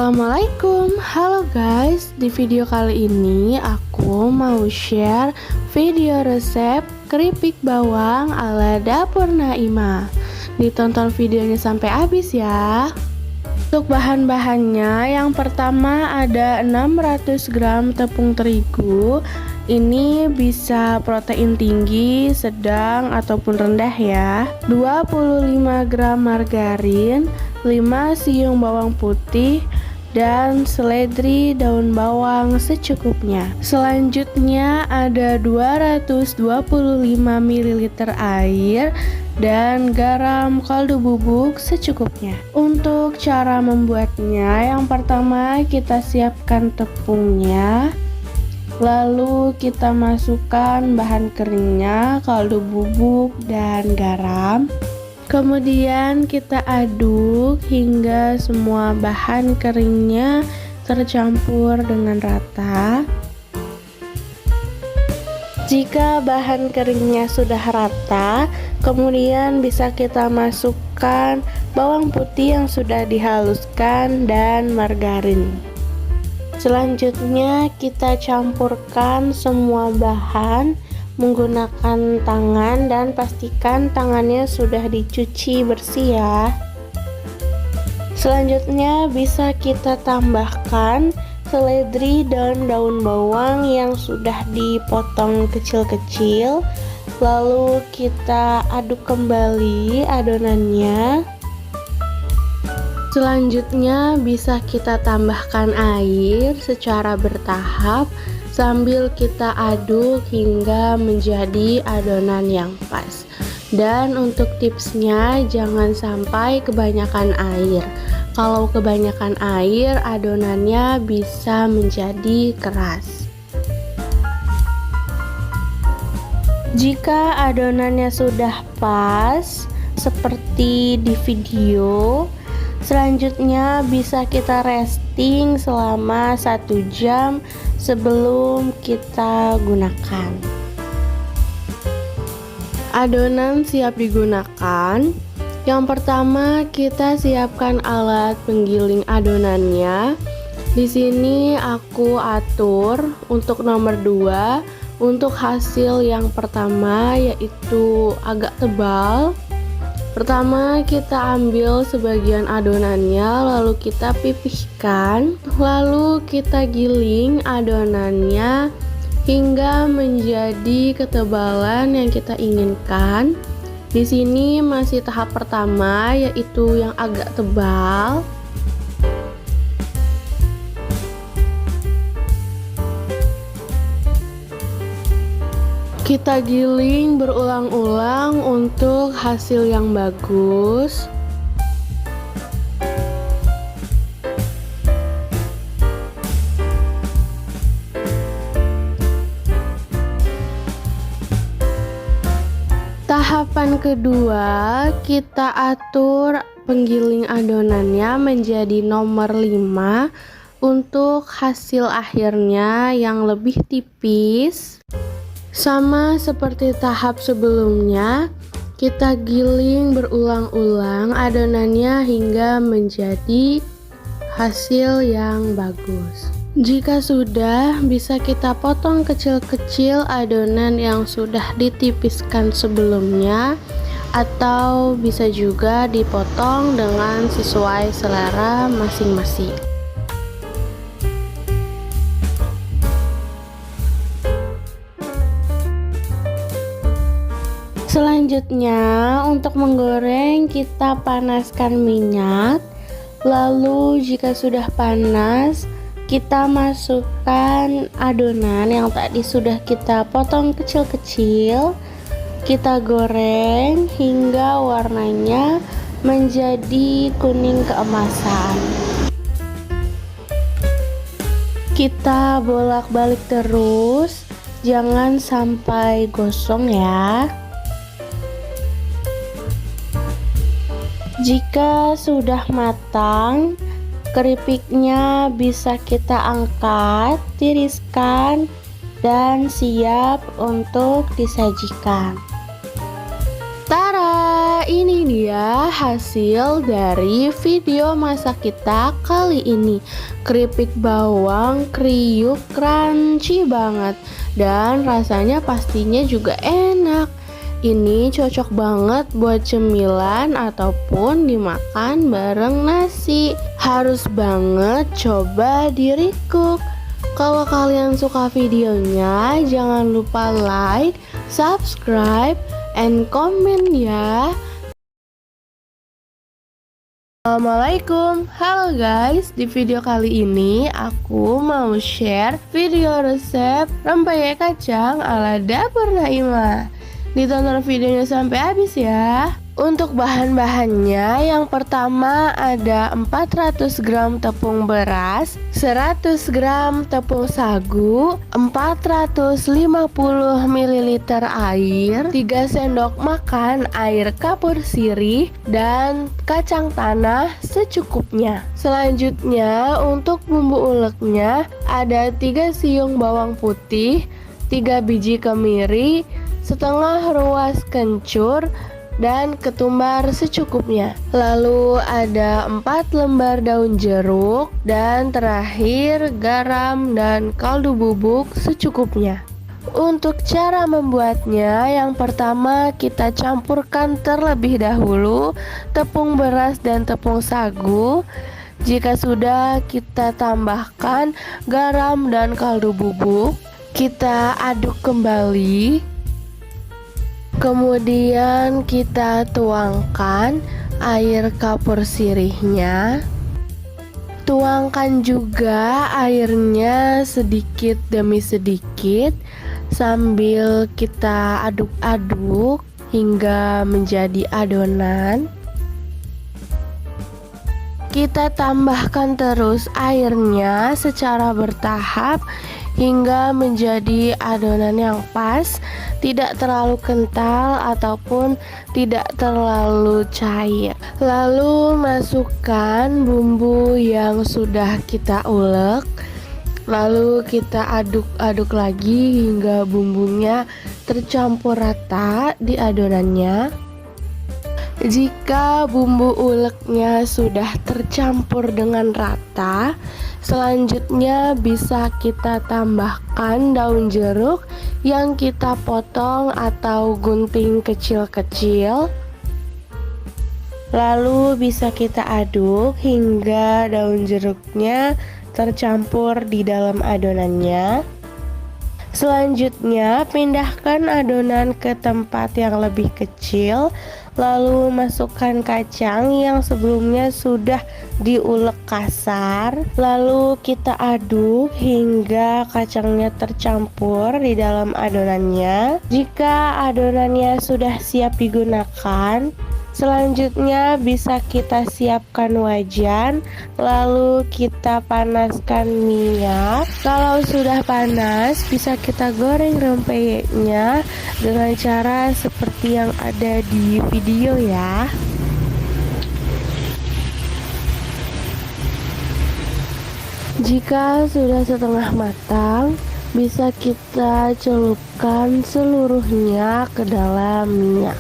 Assalamualaikum, halo guys. Di video kali ini aku mau share video resep keripik bawang ala dapur Naimah. Ditonton videonya sampai habis ya. Untuk bahan-bahannya, yang pertama ada 600 gram tepung terigu. Ini bisa protein tinggi, sedang, ataupun rendah ya. 25 gram margarin, 5 siung bawang putih, dan seledri daun bawang secukupnya. Selanjutnya ada 225 ml air dan garam kaldu bubuk secukupnya. Untuk cara membuatnya, yang pertama kita siapkan tepungnya, lalu kita masukkan bahan keringnya, kaldu bubuk dan garam. Kemudian kita aduk hingga semua bahan keringnya tercampur dengan rata. Jika bahan keringnya sudah rata, kemudian bisa kita masukkan bawang putih yang sudah dihaluskan dan margarin. Selanjutnya kita campurkan semua bahan menggunakan tangan dan pastikan tangannya sudah dicuci bersih ya. Selanjutnya bisa kita tambahkan seledri dan daun bawang yang sudah dipotong kecil-kecil, lalu kita aduk kembali adonannya. Selanjutnya bisa kita tambahkan air secara bertahap sambil kita aduk hingga menjadi adonan yang pas. Dan untuk tipsnya, jangan sampai kebanyakan air. Kalau kebanyakan air, adonannya bisa menjadi keras. Jika adonannya sudah pas seperti di video, selanjutnya bisa kita resting selama 1 jam sebelum kita gunakan. Adonan siap digunakan. Yang pertama kita siapkan alat penggiling adonannya. Di sini aku atur untuk nomor 2. Untuk hasil yang pertama yaitu agak tebal. Pertama kita ambil sebagian adonannya, lalu kita pipihkan, lalu kita giling adonannya hingga menjadi ketebalan yang kita inginkan. Di sini masih tahap pertama yaitu yang agak tebal. Kita giling berulang-ulang untuk hasil yang bagus. Tahapan kedua, kita atur penggiling adonannya menjadi nomor 5 untuk hasil akhirnya yang lebih tipis. Sama seperti tahap sebelumnya, kita giling berulang-ulang adonannya hingga menjadi hasil yang bagus. Jika sudah, bisa kita potong kecil-kecil adonan yang sudah ditipiskan sebelumnya, atau bisa juga dipotong dengan sesuai selera masing-masing. Selanjutnya, untuk menggoreng kita panaskan minyak. Lalu jika sudah panas, kita masukkan adonan yang tadi sudah kita potong kecil-kecil. Kita goreng hingga warnanya menjadi kuning keemasan. Kita bolak-balik terus, jangan sampai gosong ya. Jika sudah matang, keripiknya bisa kita angkat, tiriskan, dan siap untuk disajikan. Tara, ini dia hasil dari video masak kita kali ini. Keripik bawang kriuk crunchy banget dan rasanya pastinya juga enak. Ini cocok banget buat cemilan ataupun dimakan bareng nasi. Harus banget coba di recook. Kalau kalian suka videonya, jangan lupa like, subscribe, and comment ya. Assalamualaikum, halo guys. Di video kali ini aku mau share video resep rempeyek kacang ala dapur Naimah. Ditonton videonya sampai habis ya. Untuk bahan-bahannya, yang pertama ada 400 gram tepung beras, 100 gram tepung sagu, 450 ml air, 3 sendok makan air kapur sirih, dan kacang tanah secukupnya. Selanjutnya untuk bumbu uleknya ada 3 siung bawang putih, 3 biji kemiri, setengah ruas kencur, dan ketumbar secukupnya. Lalu ada 4 lembar daun jeruk, dan terakhir garam dan kaldu bubuk secukupnya. Untuk cara membuatnya, yang pertama kita campurkan terlebih dahulu tepung beras dan tepung sagu. Jika sudah, kita tambahkan garam dan kaldu bubuk. Kita aduk kembali. Kemudian kita tuangkan air kapur sirihnya. Tuangkan juga airnya sedikit demi sedikit sambil kita aduk-aduk hingga menjadi adonan. Kita tambahkan terus airnya secara bertahap hingga menjadi adonan yang pas, tidak terlalu kental ataupun tidak terlalu cair. Lalu masukkan bumbu yang sudah kita ulek. Lalu kita aduk-aduk lagi hingga bumbunya tercampur rata di adonannya. Jika bumbu uleknya sudah tercampur dengan rata, selanjutnya bisa kita tambahkan daun jeruk yang kita potong atau gunting kecil-kecil. Lalu bisa kita aduk hingga daun jeruknya tercampur di dalam adonannya. Selanjutnya, pindahkan adonan ke tempat yang lebih kecil. Lalu masukkan kacang yang sebelumnya sudah diulek kasar. Lalu kita aduk hingga kacangnya tercampur di dalam adonannya. Jika adonannya sudah siap digunakan, selanjutnya bisa kita siapkan wajan. Lalu kita panaskan minyak. Kalau sudah panas, bisa kita goreng rempeyeknya dengan cara seperti yang ada di video ya. Jika sudah setengah matang, bisa kita celupkan seluruhnya ke dalam minyak.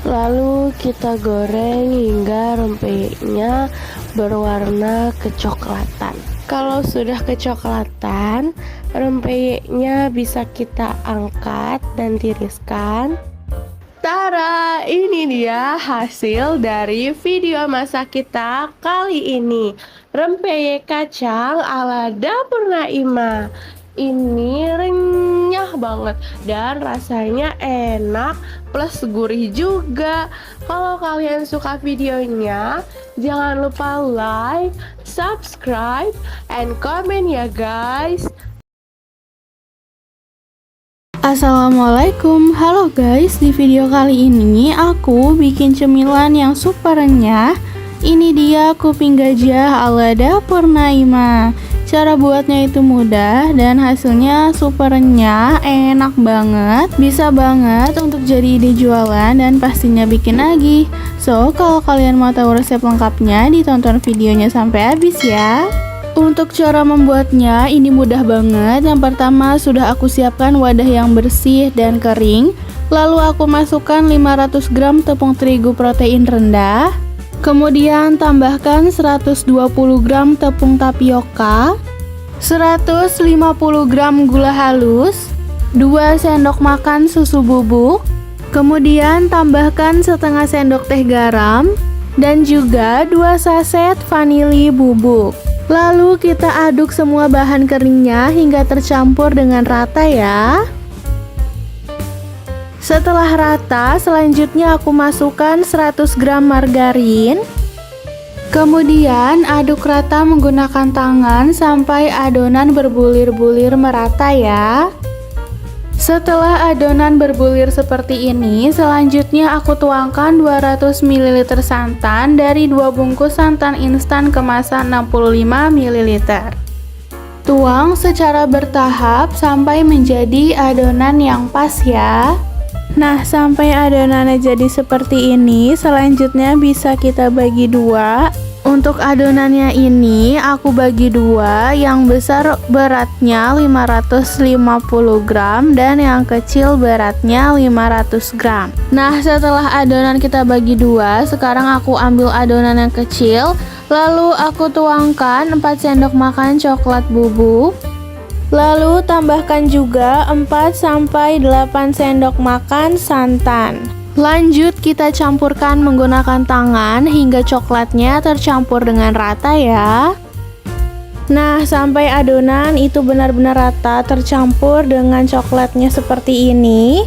Lalu kita goreng hingga rempeyeknya berwarna kecoklatan. Kalau sudah kecoklatan, rempeyeknya bisa kita angkat dan tiriskan. Tara, ini dia hasil dari video masak kita kali ini. Rempeyek kacang ala dapur Naimah. Ini renyah banget dan rasanya enak plus gurih juga. Kalau kalian suka videonya, jangan lupa like, subscribe, and comment ya guys. Assalamualaikum, halo guys. Di video kali ini aku bikin cemilan yang super renyah. Ini dia kuping gajah ala dapur Naimah. Cara buatnya itu mudah dan hasilnya super renyah, enak banget. Bisa banget untuk jadi ide jualan dan pastinya bikin lagi. So, kalau kalian mau tahu resep lengkapnya, ditonton videonya sampai habis ya. Untuk cara membuatnya ini mudah banget. Yang pertama sudah aku siapkan wadah yang bersih dan kering. Lalu aku masukkan 500 gram tepung terigu protein rendah. Kemudian tambahkan 120 gram tepung tapioka, 150 gram gula halus, 2 sendok makan susu bubuk. Kemudian tambahkan setengah sendok teh garam dan juga 2 saset vanili bubuk. Lalu kita aduk semua bahan keringnya hingga tercampur dengan rata ya. Setelah rata, selanjutnya aku masukkan 100 gram margarin. Kemudian aduk rata menggunakan tangan sampai adonan berbulir-bulir merata ya. Setelah adonan berbulir seperti ini, selanjutnya aku tuangkan 200 ml santan dari 2 bungkus santan instan kemasan 65 ml. Tuang secara bertahap sampai menjadi adonan yang pas ya. Nah, sampai adonannya jadi seperti ini, selanjutnya bisa kita bagi dua. Untuk adonannya ini aku bagi dua, yang besar beratnya 550 gram dan yang kecil beratnya 500 gram. Nah, setelah adonan kita bagi dua, sekarang aku ambil adonan yang kecil, lalu aku tuangkan 4 sendok makan coklat bubuk. Lalu tambahkan juga 4-8 sendok makan santan. Lanjut kita campurkan menggunakan tangan hingga coklatnya tercampur dengan rata ya. Nah, sampai adonan itu benar-benar rata tercampur dengan coklatnya seperti ini.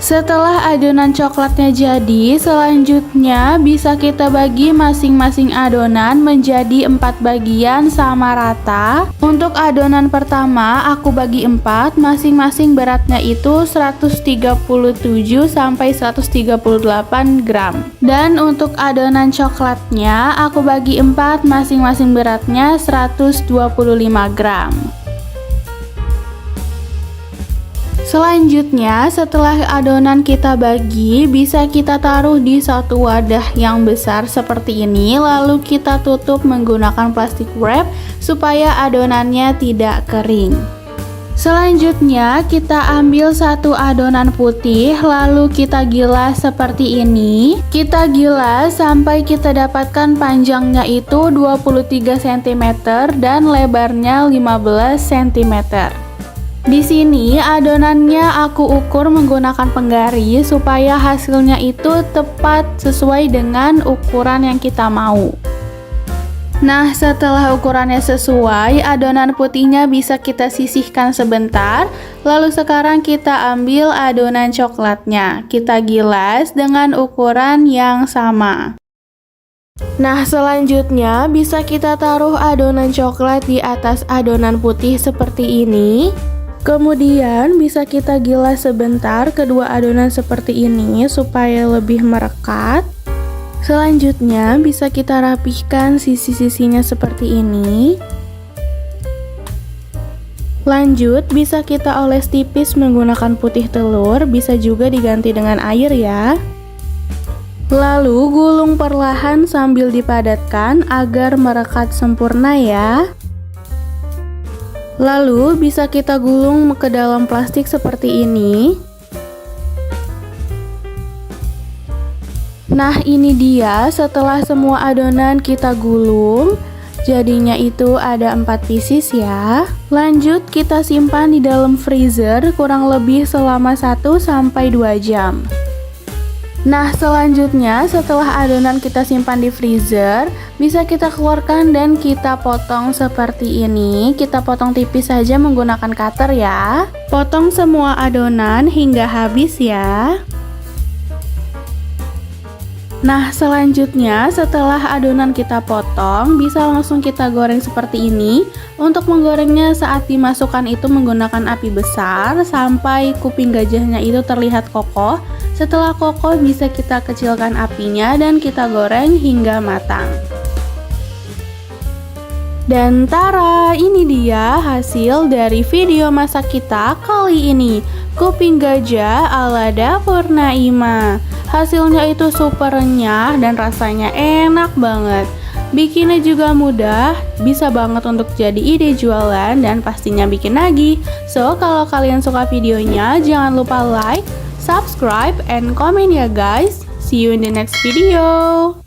Setelah adonan coklatnya jadi, selanjutnya bisa kita bagi masing-masing adonan menjadi 4 bagian sama rata. Untuk adonan pertama aku bagi 4, masing-masing beratnya itu 137 sampai 138 gram. Dan untuk adonan coklatnya aku bagi 4, masing-masing beratnya 125 gram. Selanjutnya, setelah adonan kita bagi, bisa kita taruh di satu wadah yang besar seperti ini, lalu kita tutup menggunakan plastik wrap supaya adonannya tidak kering. Selanjutnya, kita ambil satu adonan putih, lalu kita gilas seperti ini. Kita gilas sampai kita dapatkan panjangnya itu 23 cm dan lebarnya 15 cm. Di sini adonannya aku ukur menggunakan penggari supaya hasilnya itu tepat sesuai dengan ukuran yang kita mau. Nah, setelah ukurannya sesuai, adonan putihnya bisa kita sisihkan sebentar. Lalu sekarang kita ambil adonan coklatnya. Kita gilas dengan ukuran yang sama. Nah, selanjutnya bisa kita taruh adonan coklat di atas adonan putih seperti ini. Kemudian bisa kita gilas sebentar kedua adonan seperti ini supaya lebih merekat. Selanjutnya bisa kita rapihkan sisi-sisinya seperti ini. Lanjut bisa kita oles tipis menggunakan putih telur, bisa juga diganti dengan air ya. Lalu gulung perlahan sambil dipadatkan agar merekat sempurna ya. Lalu bisa kita gulung ke dalam plastik seperti ini. Nah, ini dia setelah semua adonan kita gulung. Jadinya itu ada 4 pieces ya. Lanjut kita simpan di dalam freezer kurang lebih selama 1-2 jam. Nah, selanjutnya setelah adonan kita simpan di freezer, bisa kita keluarkan dan kita potong seperti ini. Kita potong tipis saja menggunakan cutter ya. Potong semua adonan hingga habis ya. Nah, selanjutnya setelah adonan kita potong, bisa langsung kita goreng seperti ini. Untuk menggorengnya saat dimasukkan itu menggunakan api besar sampai kuping gajahnya itu terlihat kokoh. Setelah kokoh bisa kita kecilkan apinya dan kita goreng hingga matang. Dan tara, ini dia hasil dari video masak kita kali ini. Kuping gajah ala dapur Naima. Hasilnya itu super renyah dan rasanya enak banget. Bikinnya juga mudah, bisa banget untuk jadi ide jualan dan pastinya bikin nagih. So, kalau kalian suka videonya, jangan lupa like, subscribe, and comment ya guys. See you in the next video.